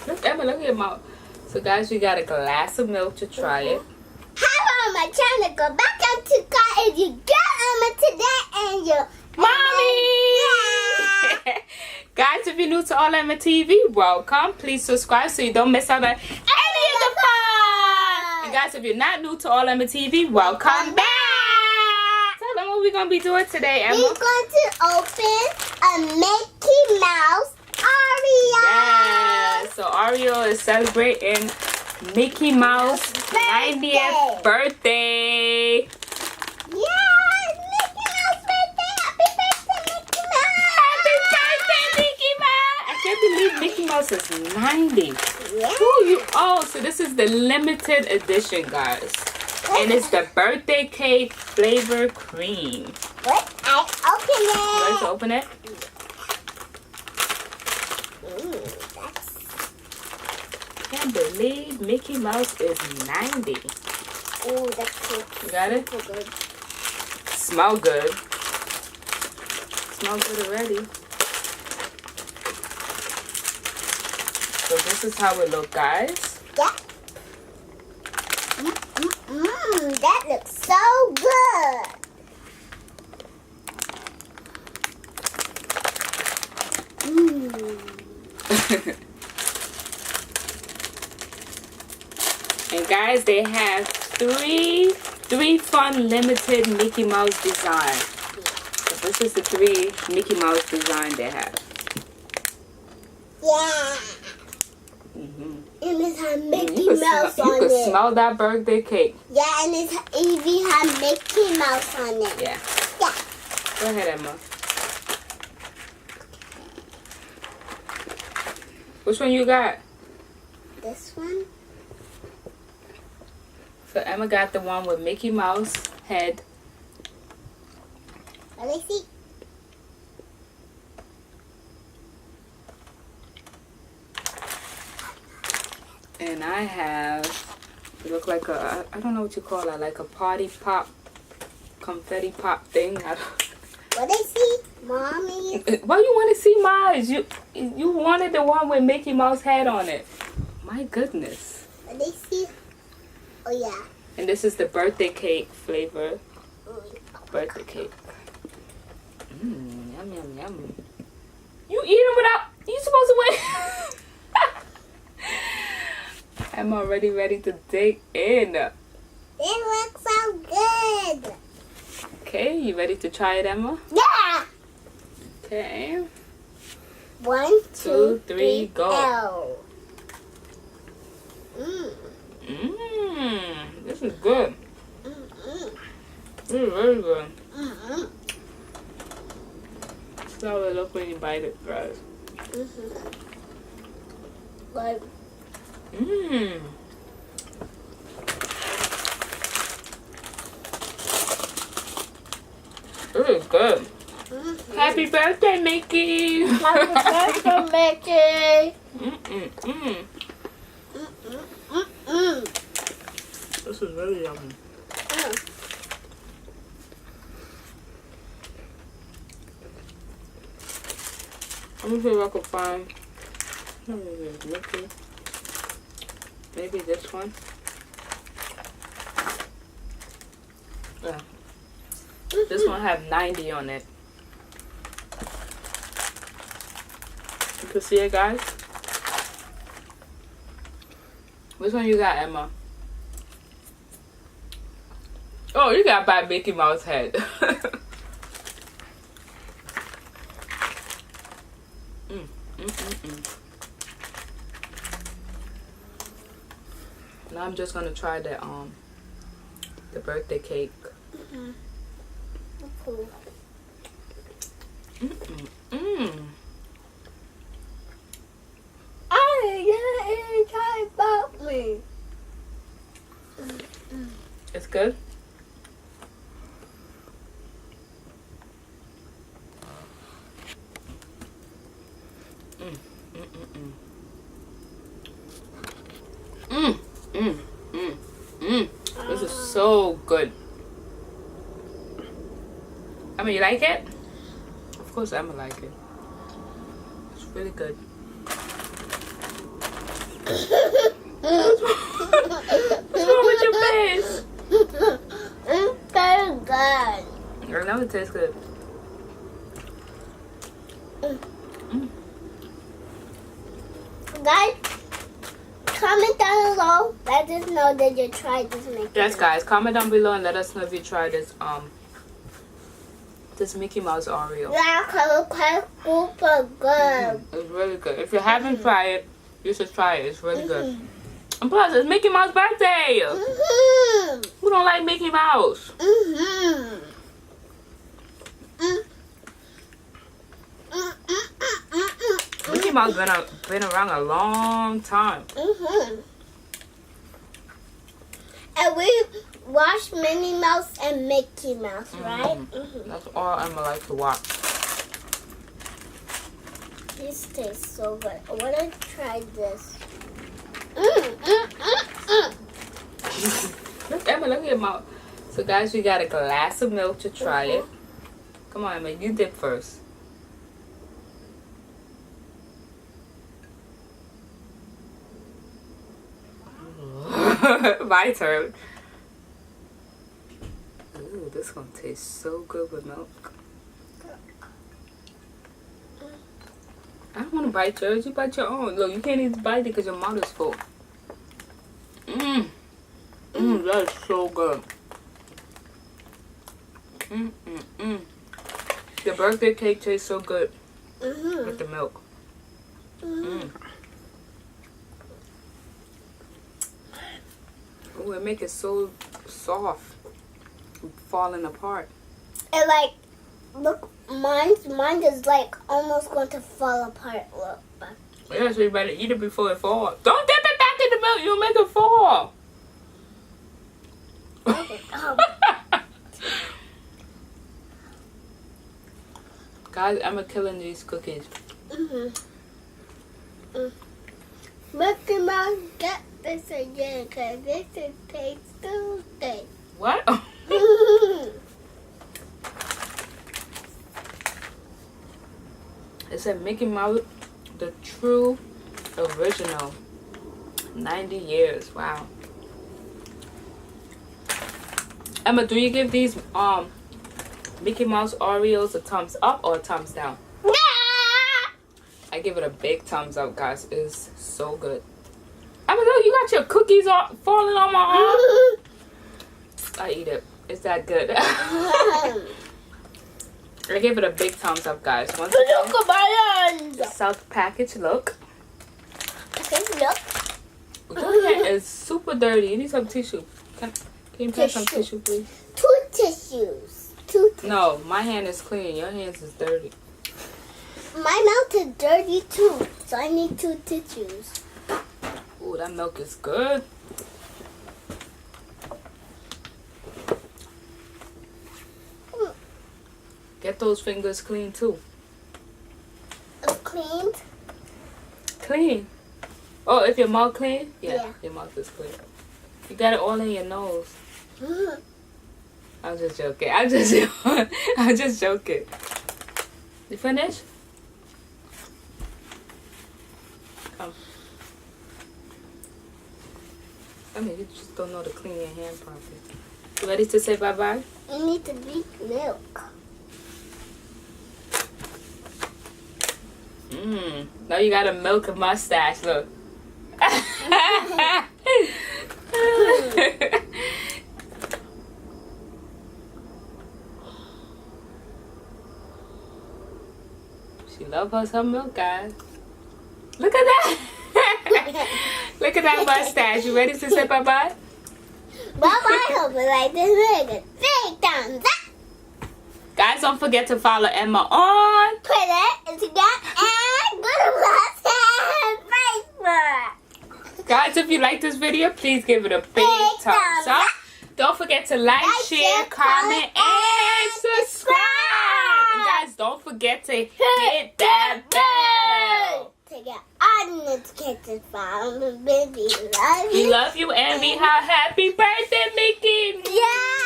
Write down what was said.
Look, Emma, look at your mouth. So, guys, we got a glass of milk to try it. Hi, Mama. Trying to go back up to car and you got Emma today and you. Mommy! Yeah. Guys, if you're new to All Emma TV, welcome. Please subscribe so you don't miss out on any of the fun. And guys, if you're not new to All Emma TV, welcome back. Tell them what we're going to be doing today, Emma. We're going to open a Mickey Mouse Oreo. Yeah, so Oreo is celebrating Mickey Mouse 90th birthday. Yeah, Mickey Mouse birthday. Happy birthday, Mickey Mouse. Happy birthday, Mickey Mouse. I can't believe Mickey Mouse is 90. Yeah. Oh, so this is the limited edition, guys. And it's the birthday cake flavor cream. What? I open it. Let's open it. Can't believe Mickey Mouse is 90. Oh, that's cool. You got it? So good. Smell good. Smell good already. So this is how it look, guys. Yeah. That looks so good. And guys, they have three fun limited Mickey Mouse design. So this is the 3 Mickey Mouse design they have. Yeah. And it has Mickey Mouse on You can it. smell that birthday cake. Yeah, and it even has Mickey Mouse on it. Yeah. Yeah. Go ahead, Emma. Which one you got? This one? So Emma got the one with Mickey Mouse head. Let me see. And I have, it look like a, I don't know what you call it, like a party pop, confetti pop thing. I don't, What I see? Mommy. why you want to see mine? You wanted the one with Mickey Mouse head on it. My goodness. What I see? Oh, yeah. And this is the birthday cake flavor. Birthday cake. Yum, yum, yum. You eat them without, you supposed to wait. I'm already ready to dig in. It looks so good. Okay, you ready to try it, Emma? Yeah. Okay. 1, 2, 3, go. This is good. This is really good. That's how it looks when you bite it, guys. Like, This is good. Happy birthday, Mickey! happy birthday, Mickey. This is really yummy. Let me see if I can find Mickey. Maybe this one. Yeah. This one have 90 on it. You can see it, guys. Which one you got, Emma? Oh, you got by Mickey Mouse head. Now I'm just gonna try the birthday cake. Cool. I didn't get any time about me. It's good. This is so good. I mean, you like it? Of course, Emma like it. Really good. What's wrong with your face? It's very good. I know it tastes good. Guys, comment down below. Let us know that you tried this Mickey Yes, Mouse. guys, comment down below and let us know if you tried this Mickey Mouse Oreo. Yeah, quite super good. It's really good. If you haven't tried it, you should try it. It's really good. And plus, it's Mickey Mouse's birthday. Who don't like Mickey Mouse? Mickey Mouse been around a long time. And we watch Minnie Mouse and Mickey Mouse, right? That's all Emma likes to watch. This tastes so good. I want to try this. Look, Emma, look at your mouth. So, guys, we got a glass of milk to try it. Come on, Emma, you dip first. My turn. Ooh, this one tastes so good with milk. I don't want to bite yours. You bite your own. Look, you can't even bite it because your mouth is full. That is so good. The birthday cake tastes so good with the milk. Oh, it makes it so soft, falling apart. And like, look, mine is like almost going to fall apart. Look. Yeah, so you better eat it before it falls. Don't dip it back in the milk. You'll make it fall. Guys, I'm killing these cookies. Mickey Mouse, get this again, because this is Taste Tuesday. What? It said Mickey Mouse, the true original. 90 years. Wow. Emma, do you give these Mickey Mouse Oreos a thumbs up or a thumbs down? I give it a big thumbs up, guys. It's so good. Emma, look, you got your cookies all falling on my arm. I eat it. It's that good. I give it a big thumbs up, guys. Once again, Look at my hands. South package look. Okay, look. Your hand is super dirty. You need some tissue. Can you pass some tissue, please? 2 tissues. 2 tissues. No, my hand is clean. Your hands is dirty. My mouth is dirty too, so I need 2 tissues. Ooh, that milk is good. Get those fingers clean too. It's cleaned. Clean. Oh, if your mouth clean? Yeah. Your mouth is clean. You got it all in your nose. I'm just joking. I'm just joking. You finished? Come. I mean, you just don't know to clean your hand properly. You ready to say bye-bye? You need to drink milk. Now you got a milk a mustache, look. She loves her some milk, guys. Look at that. Look at that mustache. You ready to say bye-bye? Bye-bye. Hope you like this video. Big thumbs up. Guys, don't forget to follow Emma on Twitter, Instagram, and Google and Facebook. Guys, if you like this video, please give it a big thumbs up. Don't forget to like, share, comment, and subscribe. And guys, don't forget to hit that bell. To get all notifications from the baby. Love We you. love you, and we have happy birthday, Mickey. Yeah.